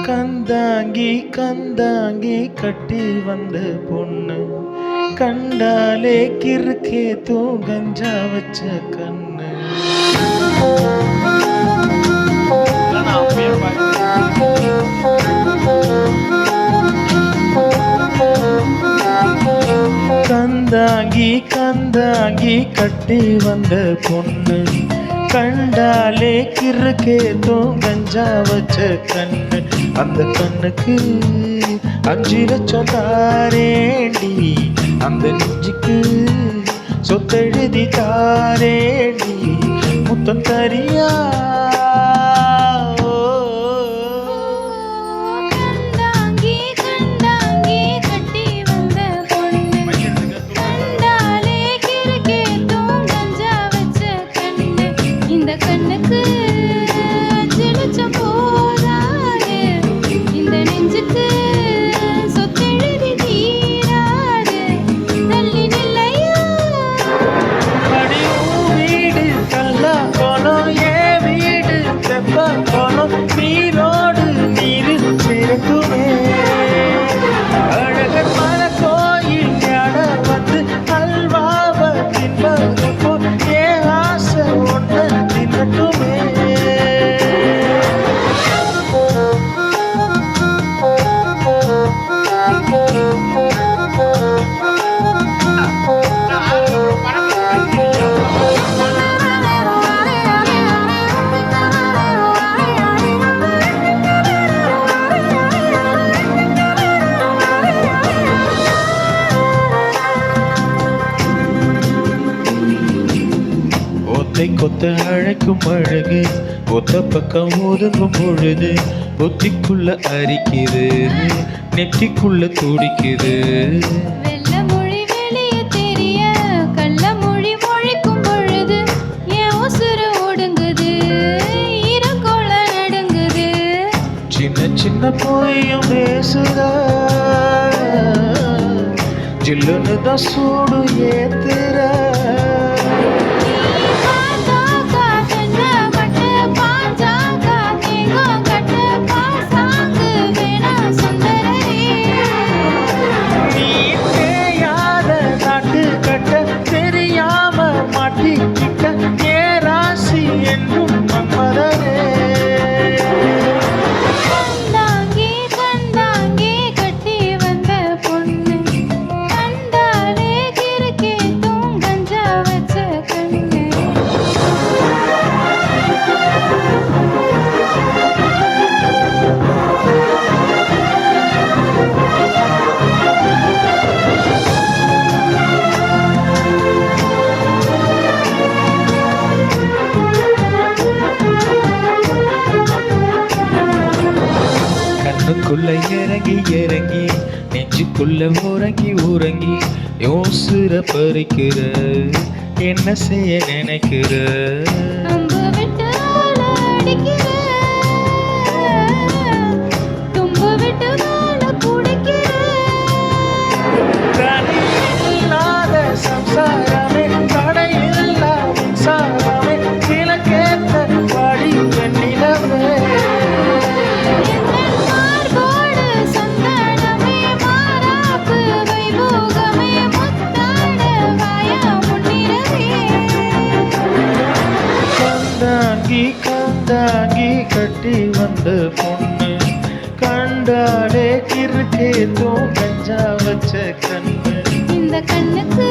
கந்தாங்கி கந்தாங்கி கட்டி வந்த பொண்ணு கண்டாலே கிறுக்கே தூங்கஞ்சா வச்ச கண்ணு. கந்தாங்கி கந்தாங்கி கட்டி வந்த பொண்ணு கண்டாலே கிறுக்கே தூங்கஞ்சா வச்ச கண்ணு. அந்த கண்ணுக்கு 5 லட்சம் தாரேண்டி, அந்த நெஞ்சுக்கு சொத்தெழுதி தாரேண்டி, முத்தம் தரியா? நீரோடு நீரில் சேர்க்குமே அழகர் மல கோயில் ஞான வந்து அல்வாவ தின்பது போல் ஏ ஆசை ஒன்று தின்னட்டுமே. கொத்த அழைக்கும் அழகு ஒத்த பக்கம் ஒதுங்கும் பொழுது ஒத்திக்குள்ள அரிக்குது நெற்றிக்குள்ள துடிக்குது. வெள்ள மொழி வெளியே தெரிய கள்ள மொழி மொழிக்கும் பொழுது என் உசுறு ஒடுங்குது ஈரக்கோள நடுங்குது. சின்ன சின்ன பொய்யும் பேசுதா ஜில்லுன்னு தான் சூடு ஏத்துற. கண்ணுக்குள்ள இறங்கி இறங்கி நெஞ்சுக்குள்ள உறங்கி உறங்கி யோசுர பறிக்கிற என்ன செய்ய நினைக்கிற. சம்சாரமே தடையில்லா மின்சாரமே கிழக்கேத்த பாடி வெண்ணிலவே. கந்தாங்கி கட்டி வந்த பொண்ணு கண்டாலே கிறுக்கே தூங்கஞ்சா வச்ச கண்ணு. இந்த கண்ணுக்கு